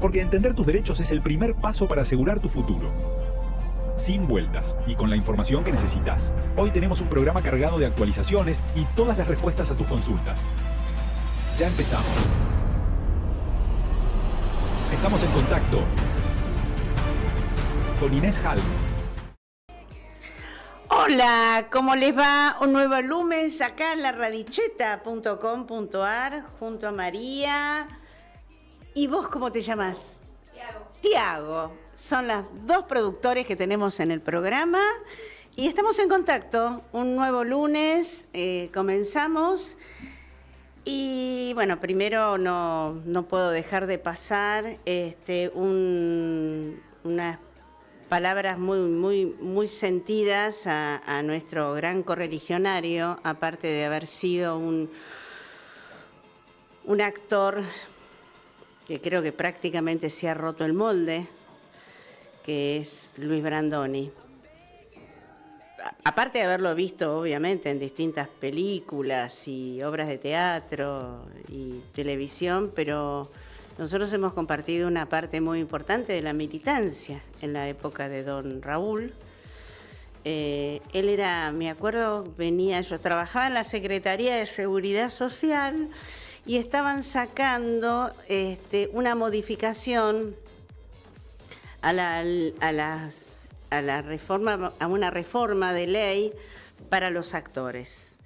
Porque entender tus derechos es el primer paso para asegurar tu futuro. Sin vueltas y con la información que necesitas. Hoy tenemos un programa cargado de actualizaciones y todas las respuestas a tus consultas. Ya empezamos. Estamos en contacto con Inés Hall. Hola, ¿cómo les va? Un nuevo lunes acá en la radicheta.com.ar junto a María. ¿Y vos cómo te llamas? Tiago. Son las dos productores que tenemos en el programa y estamos en contacto. Un nuevo lunes, comenzamos. Y bueno, primero no puedo dejar de pasar unas palabras muy sentidas a nuestro gran correligionario, aparte de haber sido un actor que creo que prácticamente se ha roto el molde, que es Luis Brandoni. Aparte de haberlo visto, obviamente, en distintas películas y obras de teatro y televisión, pero nosotros hemos compartido una parte muy importante de la militancia en la época de don Raúl. Él era, me acuerdo, yo trabajaba en la Secretaría de Seguridad Social y estaban sacando una modificación a una reforma de ley para los actores.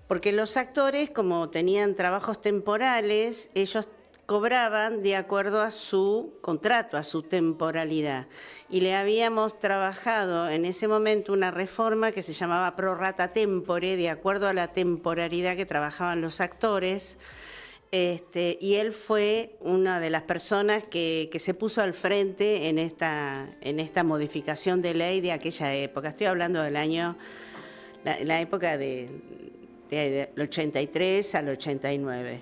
Porque los actores, como tenían trabajos temporales, ellos cobraban de acuerdo a su contrato, a su temporalidad. Y le habíamos trabajado en ese momento una reforma que se llamaba pro rata tempore, de acuerdo a la temporalidad que trabajaban los actores. Y él fue una de las personas que se puso al frente en esta modificación de ley de aquella época. Estoy hablando del año, la época del 83 al 89.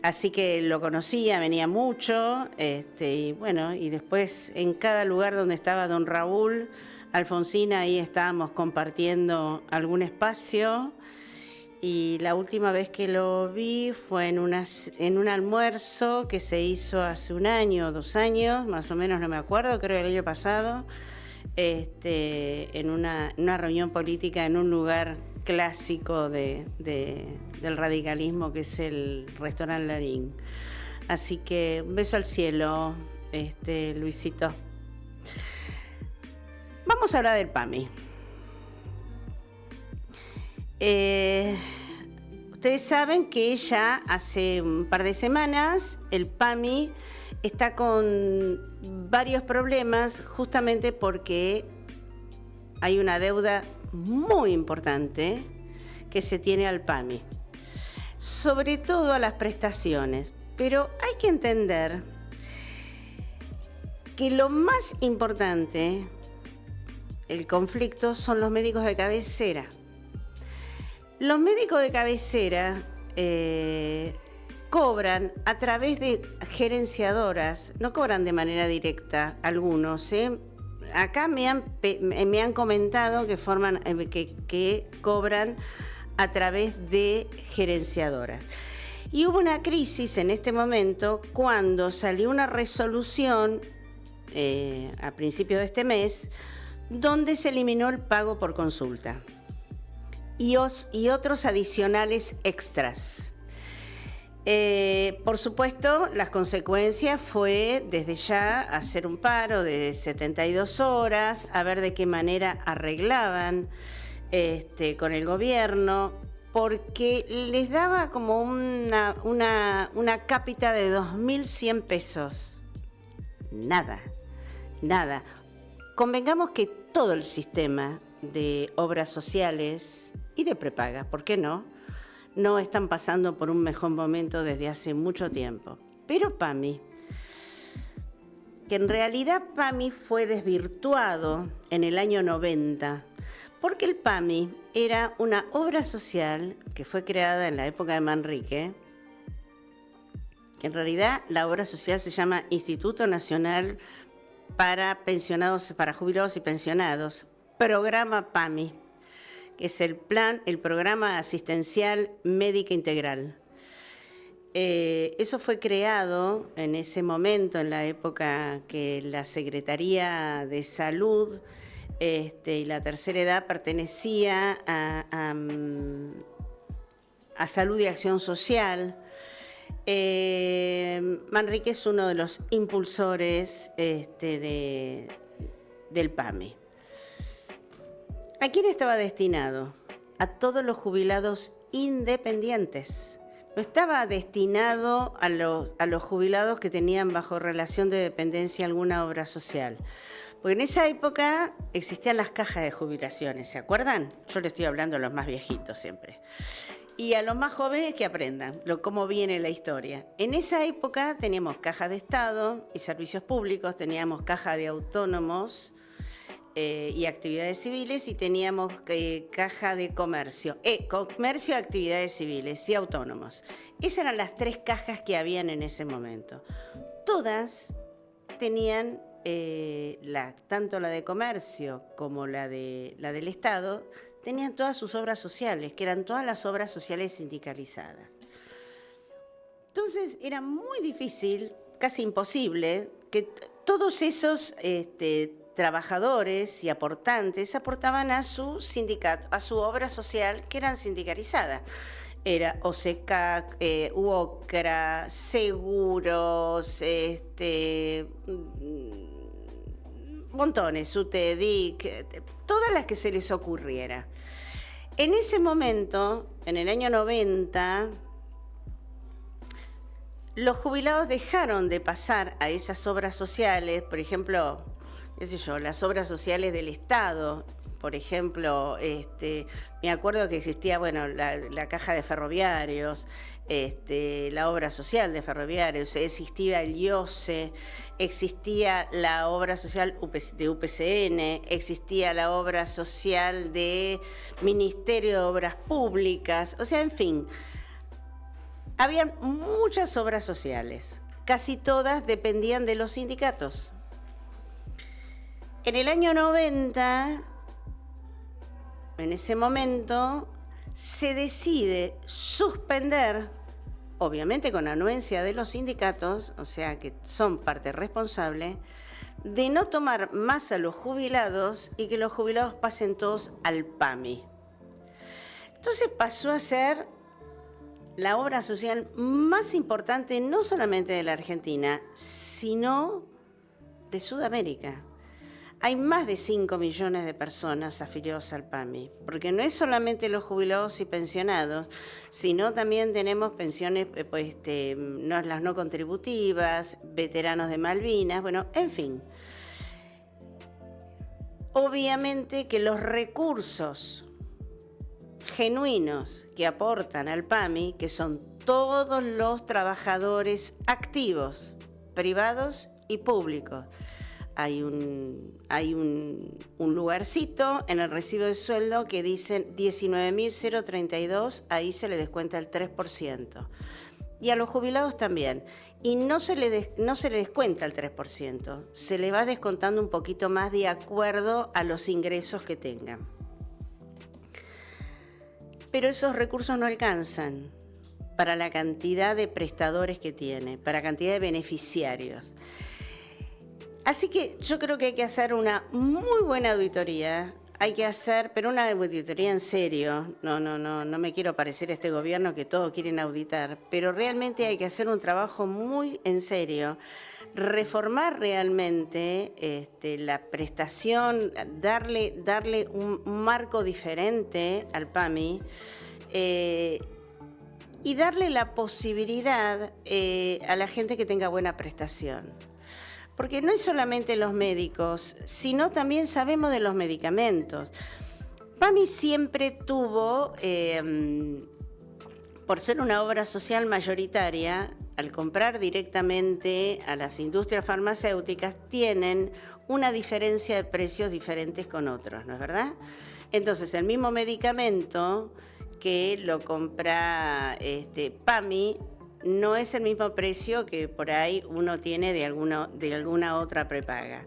Así que lo conocía, venía mucho, y bueno, y después en cada lugar donde estaba don Raúl Alfonsina, ahí estábamos compartiendo algún espacio. Y la última vez que lo vi fue en un almuerzo que se hizo hace 1 año o 2 años, más o menos, no me acuerdo, creo el año pasado, en una reunión política en un lugar clásico del radicalismo, que es el restaurante Larín. Así que un beso al cielo, Luisito. Vamos a hablar del PAMI. Ustedes saben que ya hace un par de semanas el PAMI está con varios problemas, justamente porque hay una deuda muy importante que se tiene al PAMI, sobre todo a las prestaciones. Pero hay que entender que lo más importante, el conflicto, son los médicos de cabecera. Los médicos de cabecera cobran a través de gerenciadoras, no cobran de manera directa algunos. Acá me han comentado que cobran a través de gerenciadoras. Y hubo una crisis en este momento cuando salió una resolución a principios de este mes donde se eliminó el pago por consulta y otros adicionales extras. Por supuesto, las consecuencias fue desde ya hacer un paro de 72 horas, a ver de qué manera arreglaban con el gobierno, porque les daba como una cápita de 2.100 pesos. Nada. Convengamos que todo el sistema de obras sociales y de prepaga, ¿por qué no están pasando por un mejor momento desde hace mucho tiempo? Pero PAMI, que en realidad PAMI fue desvirtuado en el año 90, porque el PAMI era una obra social que fue creada en la época de Manrique, que en realidad la obra social se llama Instituto Nacional para Jubilados y Pensionados, Programa PAMI, que es el programa asistencial médica integral. Eso fue creado en ese momento, en la época que la Secretaría de Salud y la tercera edad pertenecía a Salud y Acción Social. Manrique es uno de los impulsores del PAMI. ¿A quién estaba destinado? A todos los jubilados independientes. No estaba destinado a los jubilados que tenían bajo relación de dependencia alguna obra social. Porque en esa época existían las cajas de jubilaciones, ¿se acuerdan? Yo le estoy hablando a los más viejitos siempre. Y a los más jóvenes que aprendan cómo viene la historia. En esa época teníamos cajas de Estado y servicios públicos, teníamos caja de autónomos y actividades civiles, y teníamos caja de comercio, comercio, actividades civiles y autónomos. Esas eran las tres cajas que habían en ese momento. Todas tenían, tanto la de comercio como la del Estado, tenían todas sus obras sociales, que eran todas las obras sociales sindicalizadas. Entonces era muy difícil, casi imposible, que todos esos trabajadores y aportantes aportaban a su sindicato, a su obra social, que eran sindicalizadas. Era OSECAC, UOCRA, seguros, montones, UTEDIC, todas las que se les ocurriera. En ese momento, en el año 90, los jubilados dejaron de pasar a esas obras sociales, por ejemplo, las obras sociales del Estado. Por ejemplo, me acuerdo que existía, la caja de ferroviarios, la obra social de ferroviarios, existía el IOSE, existía la obra social de UPCN, existía la obra social de Ministerio de Obras Públicas, o sea, en fin, había muchas obras sociales, casi todas dependían de los sindicatos. En el año 90, en ese momento, se decide suspender, obviamente con anuencia de los sindicatos, o sea que son parte responsable, de no tomar más a los jubilados y que los jubilados pasen todos al PAMI. Entonces pasó a ser la obra social más importante, no solamente de la Argentina, sino de Sudamérica. Hay más de 5 millones de personas afiliados al PAMI, porque no es solamente los jubilados y pensionados, sino también tenemos pensiones, las no contributivas, veteranos de Malvinas, en fin. Obviamente que los recursos genuinos que aportan al PAMI, que son todos los trabajadores activos, privados y públicos, hay un lugarcito en el recibo de sueldo que dice 19.032, ahí se le descuenta el 3%. Y a los jubilados también. Y no se le descuenta el 3%, se le va descontando un poquito más de acuerdo a los ingresos que tengan. Pero esos recursos no alcanzan para la cantidad de prestadores que tiene, para la cantidad de beneficiarios. Así que yo creo que hay que hacer una muy buena auditoría, pero una auditoría en serio. No me quiero parecer a este gobierno que todo quieren auditar, pero realmente hay que hacer un trabajo muy en serio, reformar realmente la prestación, darle un marco diferente al PAMI y darle la posibilidad a la gente que tenga buena prestación. Porque no es solamente los médicos, sino también sabemos de los medicamentos. PAMI siempre tuvo, por ser una obra social mayoritaria, al comprar directamente a las industrias farmacéuticas, tienen una diferencia de precios diferentes con otros, ¿no es verdad? Entonces, el mismo medicamento que lo compra PAMI, no es el mismo precio que por ahí uno tiene de alguna otra prepaga.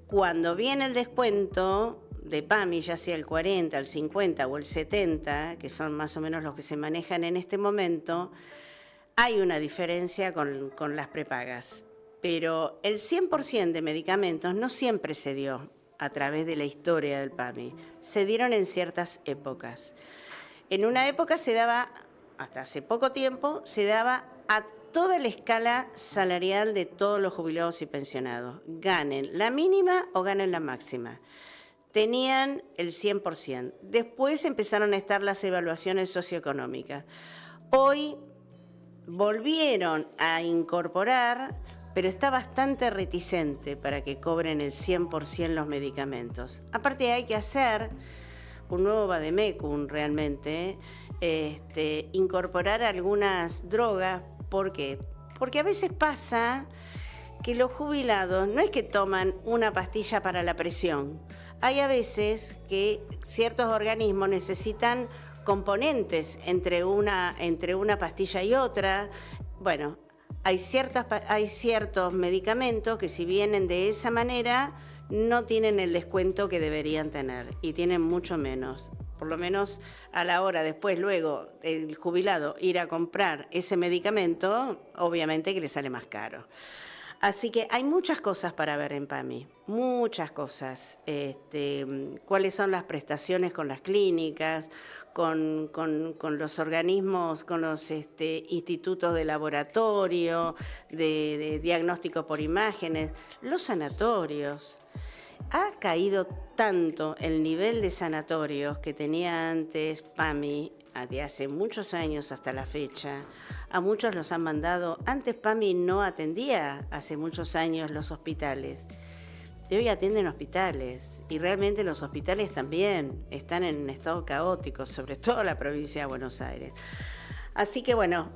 Cuando viene el descuento de PAMI, ya sea el 40, el 50 o el 70, que son más o menos los que se manejan en este momento, hay una diferencia con las prepagas, pero el 100% de medicamentos no siempre se dio a través de la historia del PAMI, se dieron en ciertas épocas. En una época se daba, hasta hace poco tiempo, se daba a toda la escala salarial de todos los jubilados y pensionados, ganen la mínima o ganen la máxima. Tenían el 100%. Después empezaron a estar las evaluaciones socioeconómicas. Hoy volvieron a incorporar, pero está bastante reticente para que cobren el 100% los medicamentos. Aparte hay que hacer un nuevo vademecum realmente, incorporar algunas drogas. ¿Por qué? Porque a veces pasa que los jubilados no es que toman una pastilla para la presión. Hay a veces que ciertos organismos necesitan componentes entre una pastilla y otra. Bueno, hay ciertos medicamentos que si vienen de esa manera no tienen el descuento que deberían tener y tienen mucho menos. Por lo menos a la hora después, luego, el jubilado ir a comprar ese medicamento, obviamente que le sale más caro. Así que hay muchas cosas para ver en PAMI, muchas cosas. Cuáles son las prestaciones con las clínicas, con los organismos, con los institutos de laboratorio, de diagnóstico por imágenes, los sanatorios. Ha caído tanto el nivel de sanatorios que tenía antes PAMI, de hace muchos años hasta la fecha. A muchos los han mandado. Antes PAMI no atendía hace muchos años los hospitales. De hoy atienden hospitales y realmente los hospitales también están en un estado caótico, sobre todo la provincia de Buenos Aires. Así que bueno,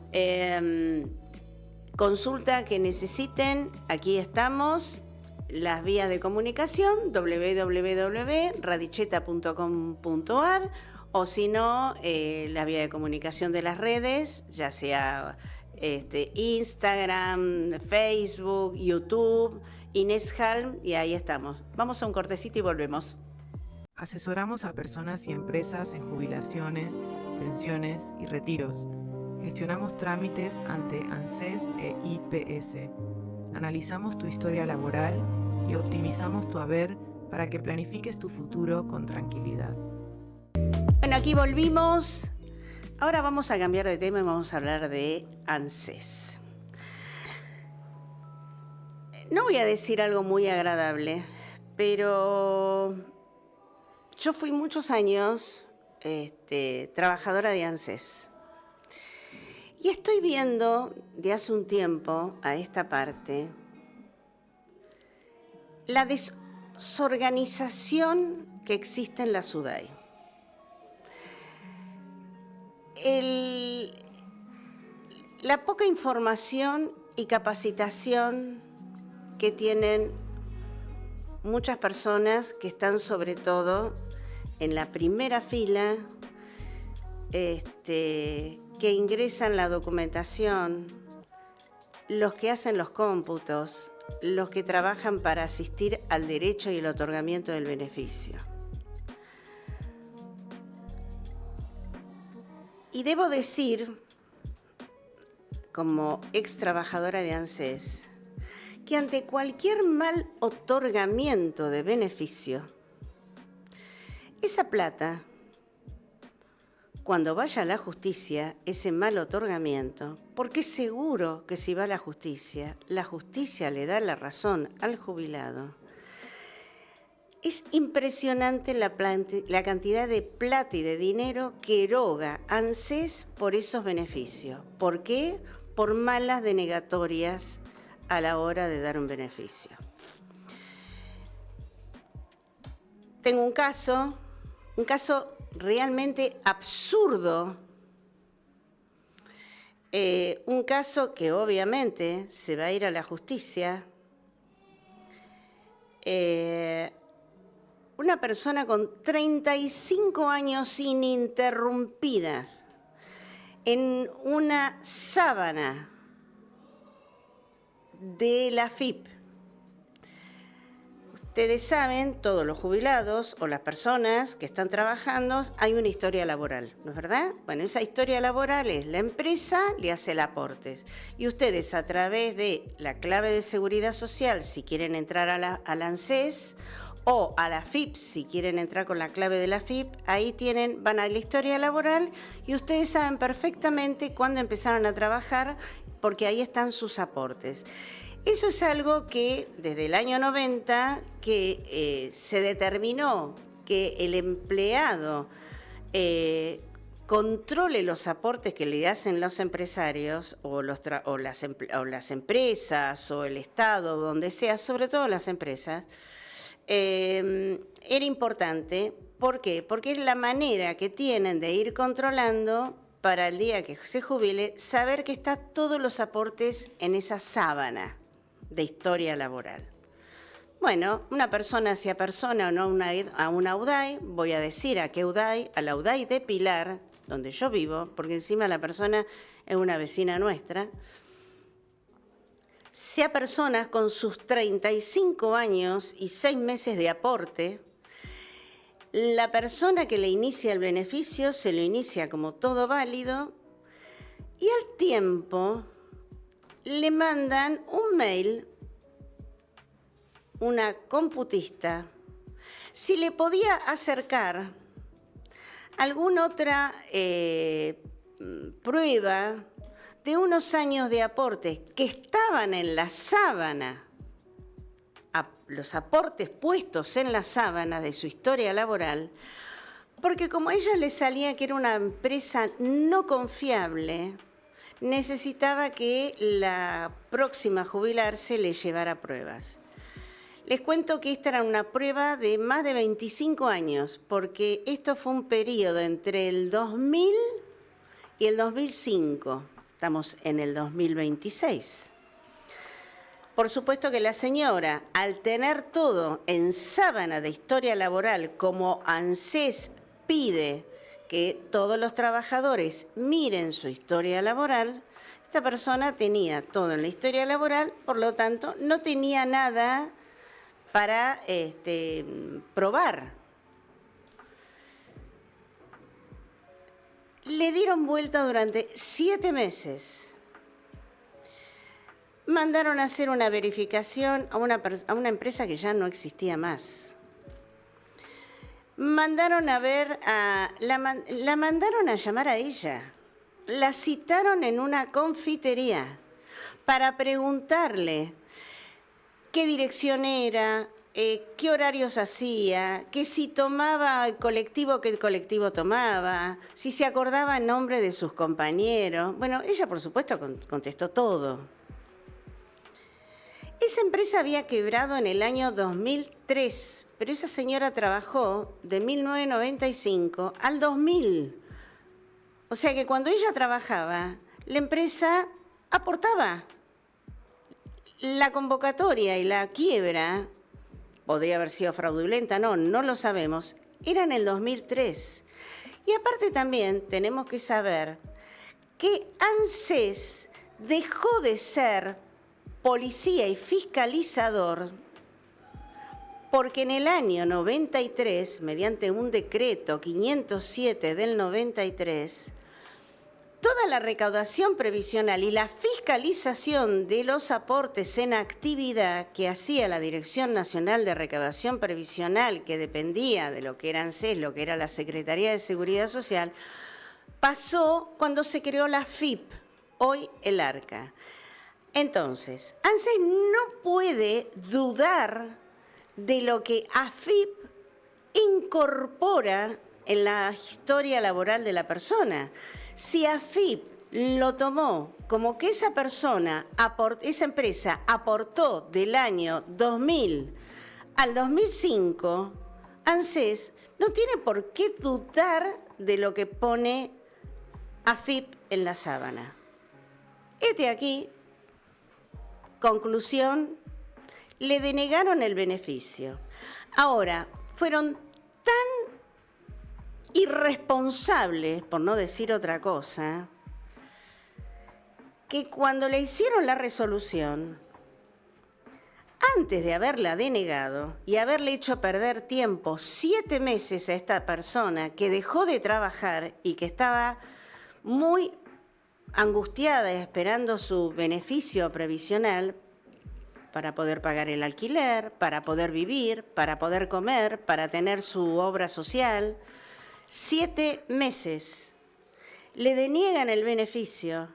consulta que necesiten, aquí estamos. Las vías de comunicación, www.radicheta.com.ar, o si no, la vía de comunicación de las redes, ya sea Instagram, Facebook, YouTube, Inés Halm, y ahí estamos. Vamos a un cortecito y volvemos. Asesoramos a personas y empresas en jubilaciones, pensiones y retiros. Gestionamos trámites ante ANSES e IPS. Analizamos tu historia laboral y optimizamos tu haber para que planifiques tu futuro con tranquilidad. Bueno, aquí volvimos. Ahora vamos a cambiar de tema y vamos a hablar de ANSES. No voy a decir algo muy agradable, pero yo fui muchos años trabajadora de ANSES. Y estoy viendo de hace un tiempo a esta parte la desorganización que existe en la SUDAI. La poca información y capacitación que tienen muchas personas que están sobre todo en la primera fila, que ingresan la documentación, los que hacen los cómputos, los que trabajan para asistir al derecho y el otorgamiento del beneficio. Y debo decir, como ex trabajadora de ANSES, que ante cualquier mal otorgamiento de beneficio, esa plata, cuando vaya a la justicia, ese mal otorgamiento, porque seguro que si va a la justicia le da la razón al jubilado. Es impresionante la cantidad de plata y de dinero que eroga ANSES por esos beneficios. ¿Por qué? Por malas denegatorias a la hora de dar un beneficio. Tengo un caso realmente absurdo, un caso que obviamente se va a ir a la justicia. Una persona con 35 años ininterrumpidas en una sábana de la AFIP. ustedes saben, todos los jubilados o las personas que están trabajando, hay una historia laboral, ¿no es verdad? Bueno, esa historia laboral es la empresa le hace el aporte y ustedes a través de la clave de seguridad social, si quieren entrar a la ANSES o a la AFIP, si quieren entrar con la clave de la AFIP, ahí van a la historia laboral y ustedes saben perfectamente cuándo empezaron a trabajar porque ahí están sus aportes. Eso es algo que desde el año 90 que se determinó que el empleado controle los aportes que le hacen los empresarios o las empresas o el Estado, donde sea, sobre todo las empresas, era importante. ¿Por qué? Porque es la manera que tienen de ir controlando para el día que se jubile, saber que están todos los aportes en esa sábana de historia laboral. Bueno, una persona hacia persona o no a una UDAI, voy a decir a qué UDAI, a la UDAI de Pilar, donde yo vivo, porque encima la persona es una vecina nuestra, sea personas con sus 35 años y 6 meses de aporte, la persona que le inicia el beneficio se lo inicia como todo válido y al tiempo le mandan un mail, una computista, si le podía acercar alguna otra prueba de unos años de aporte que estaban en la sábana, los aportes puestos en la sábana de su historia laboral, porque como a ella le salía que era una empresa no confiable, necesitaba que la próxima a jubilarse le llevara pruebas. Les cuento que esta era una prueba de más de 25 años, porque esto fue un periodo entre el 2000 y el 2005. Estamos en el 2026. Por supuesto que la señora, al tener todo en sábana de historia laboral, como ANSES pide que todos los trabajadores miren su historia laboral, esta persona tenía todo en la historia laboral, por lo tanto, no tenía nada para probar. Le dieron vuelta durante 7 meses. Mandaron a hacer una verificación a una empresa que ya no existía más. Mandaron a ver la mandaron a llamar a ella. La citaron en una confitería para preguntarle qué dirección era, qué horarios hacía, que si tomaba el colectivo, qué colectivo tomaba, si se acordaba el nombre de sus compañeros. Bueno, ella por supuesto contestó todo. Esa empresa había quebrado en el año 2003, pero esa señora trabajó de 1995 al 2000. O sea que cuando ella trabajaba, la empresa aportaba. La convocatoria y la quiebra, podría haber sido fraudulenta, no lo sabemos, era en el 2003. Y aparte también tenemos que saber que ANSES dejó de ser policía y fiscalizador porque en el año 93, mediante un decreto 507 del 93, toda la recaudación previsional y la fiscalización de los aportes en actividad que hacía la Dirección Nacional de Recaudación Previsional, que dependía de lo que era ANSES, lo que era la Secretaría de Seguridad Social, pasó cuando se creó la AFIP, hoy el ARCA. Entonces, ANSES no puede dudar de lo que AFIP incorpora en la historia laboral de la persona. Si AFIP lo tomó como que esa persona, esa empresa aportó del año 2000 al 2005, ANSES no tiene por qué dudar de lo que pone AFIP en la sábana. Aquí, conclusión, le denegaron el beneficio. Ahora, fueron tan irresponsables, por no decir otra cosa, que cuando le hicieron la resolución, antes de haberla denegado y haberle hecho perder tiempo 7 meses a esta persona que dejó de trabajar y que estaba muy angustiada esperando su beneficio previsional para poder pagar el alquiler, para poder vivir, para poder comer, para tener su obra social. 7 meses. Le deniegan el beneficio.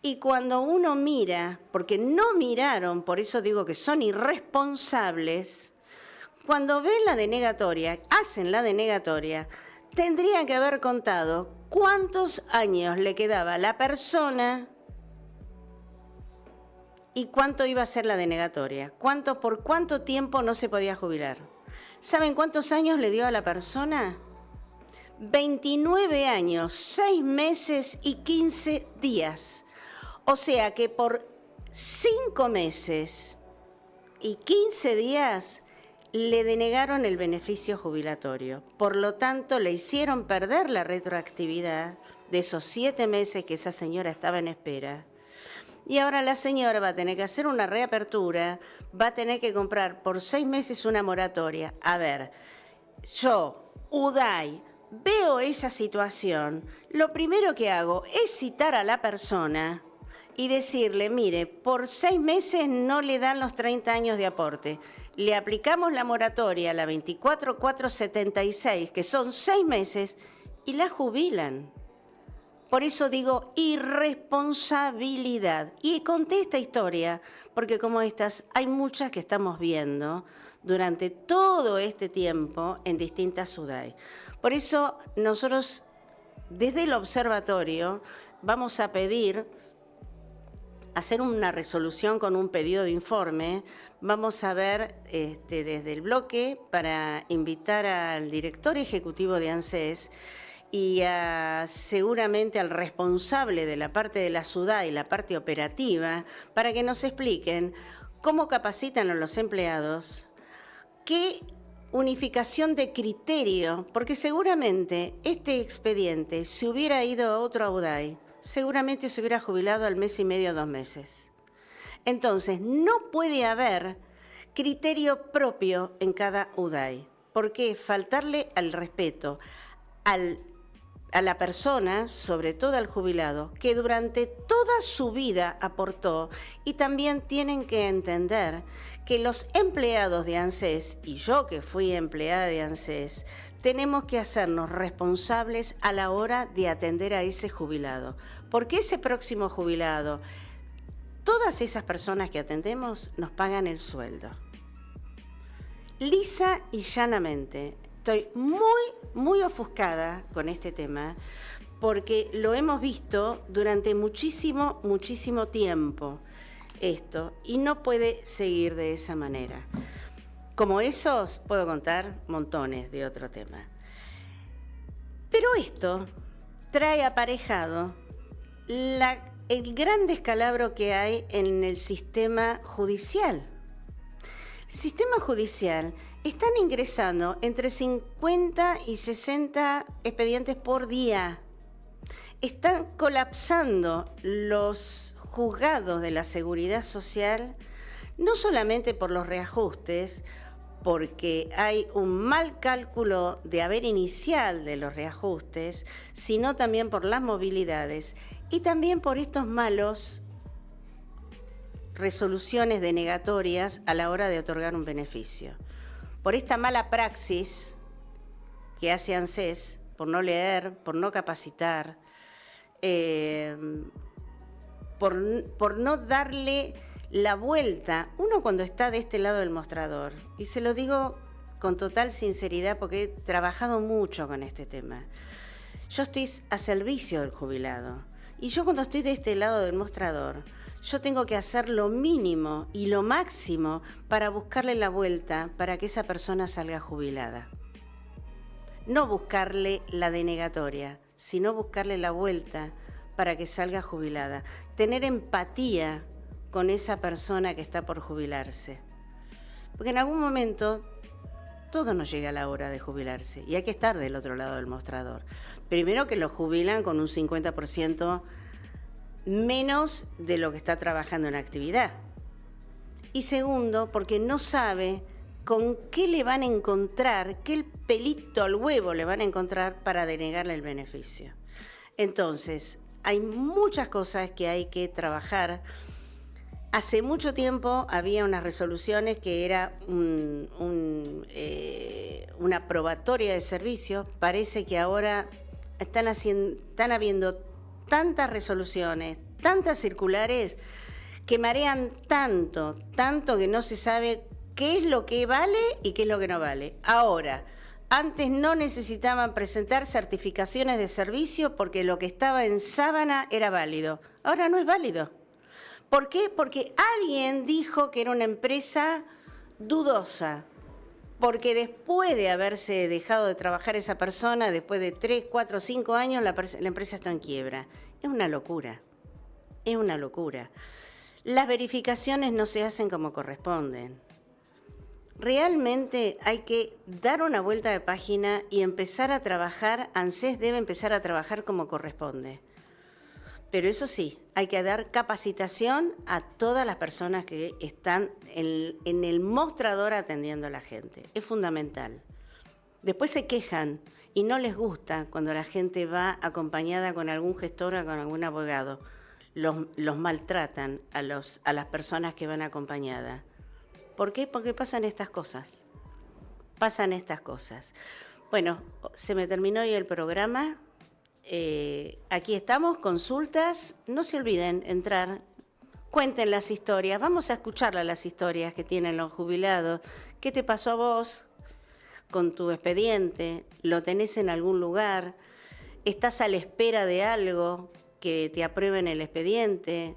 Y cuando uno mira, porque no miraron, por eso digo que son irresponsables, cuando ven la denegatoria, hacen la denegatoria, tendrían que haber contado cuántos años le quedaba a la persona y cuánto iba a ser la denegatoria, por cuánto tiempo no se podía jubilar. ¿Saben cuántos años le dio a la persona? 29 años, 6 meses y 15 días. O sea que por 5 meses y 15 días le denegaron el beneficio jubilatorio. Por lo tanto, le hicieron perder la retroactividad de esos 7 meses que esa señora estaba en espera. Y ahora la señora va a tener que hacer una reapertura, va a tener que comprar por 6 meses una moratoria. A ver, yo, UDAI, veo esa situación, lo primero que hago es citar a la persona y decirle, mire, por 6 meses no le dan los 30 años de aporte. Le aplicamos la moratoria, la 24.476, que son 6 meses, y la jubilan. Por eso digo irresponsabilidad. Y conté esta historia, porque como estas, hay muchas que estamos viendo durante todo este tiempo en distintas UDAI. Por eso nosotros, desde el observatorio, vamos a pedir hacer una resolución con un pedido de informe. Vamos a ver desde el bloque para invitar al director ejecutivo de ANSES y seguramente al responsable de la parte de la SUDAI y la parte operativa, para que nos expliquen cómo capacitan a los empleados, qué unificación de criterio, porque seguramente este expediente, si hubiera ido a otro UDAI, seguramente se hubiera jubilado al mes y medio, 2 meses. Entonces, no puede haber criterio propio en cada UDAI. ¿Por qué? Faltarle al respeto a la persona, sobre todo al jubilado, que durante toda su vida aportó, y también tienen que entender que los empleados de ANSES, y yo que fui empleada de ANSES, tenemos que hacernos responsables a la hora de atender a ese jubilado, porque ese próximo jubilado, todas esas personas que atendemos nos pagan el sueldo. Lisa y llanamente, estoy muy ofuscada con este tema, porque lo hemos visto durante muchísimo tiempo esto, y no puede seguir de esa manera. Como esos, puedo contar montones de otro tema. Pero esto trae aparejado el gran descalabro que hay en el sistema judicial. El sistema judicial están ingresando entre 50 y 60 expedientes por día. Están colapsando los juzgados de la Seguridad Social, no solamente por los reajustes, porque hay un mal cálculo de haber inicial de los reajustes, sino también por las movilidades y también por estos malos resoluciones denegatorias a la hora de otorgar un beneficio. Por esta mala praxis que hace ANSES, por no leer, por no capacitar, por no darle la vuelta. Uno cuando está de este lado del mostrador, y se lo digo con total sinceridad porque he trabajado mucho con este tema, yo estoy a servicio del jubilado, y yo cuando estoy de este lado del mostrador, yo tengo que hacer lo mínimo y lo máximo para buscarle la vuelta para que esa persona salga jubilada. No buscarle la denegatoria, sino buscarle la vuelta para que salga jubilada. Tener empatía con esa persona que está por jubilarse. Porque en algún momento todo nos llega a la hora de jubilarse y hay que estar del otro lado del mostrador. Primero que lo jubilan con un 50% menos de lo que está trabajando en actividad. Y segundo, porque no sabe con qué le van a encontrar, qué pelito al huevo le van a encontrar para denegarle el beneficio. Entonces, hay muchas cosas que hay que trabajar. Hace mucho tiempo había unas resoluciones que era una probatoria de servicio. Parece que ahora están habiendo tantas resoluciones, tantas circulares, que marean tanto que no se sabe qué es lo que vale y qué es lo que no vale. Ahora, antes no necesitaban presentar certificaciones de servicio porque lo que estaba en sábana era válido. Ahora no es válido. ¿Por qué? Porque alguien dijo que era una empresa dudosa. Porque después de haberse dejado de trabajar esa persona, después de 3, 4, 5 años, la empresa está en quiebra. Es una locura. Es una locura. Las verificaciones no se hacen como corresponden. Realmente hay que dar una vuelta de página y empezar a trabajar. ANSES debe empezar a trabajar como corresponde. Pero eso sí, hay que dar capacitación a todas las personas que están en el mostrador atendiendo a la gente. Es fundamental. Después se quejan y no les gusta cuando la gente va acompañada con algún gestor o con algún abogado. Los maltratan a las personas que van acompañadas. ¿Por qué? Porque pasan estas cosas. Pasan estas cosas. Bueno, se me terminó hoy el programa. Aquí estamos, consultas. No se olviden entrar. Cuenten las historias. Vamos a escucharlas, las historias que tienen los jubilados. ¿Qué te pasó a vos con tu expediente? ¿Lo tenés en algún lugar? ¿Estás a la espera de algo que te aprueben el expediente?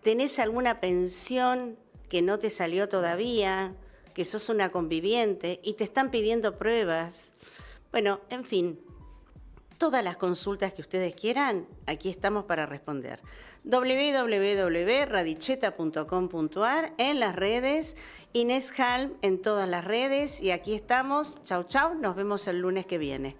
¿Tenés alguna pensión que no te salió todavía, que sos una conviviente y te están pidiendo pruebas? Bueno, en fin, todas las consultas que ustedes quieran, aquí estamos para responder. www.radicheta.com.ar en las redes, Inés Halm en todas las redes, y aquí estamos. Chau, chau, nos vemos el lunes que viene.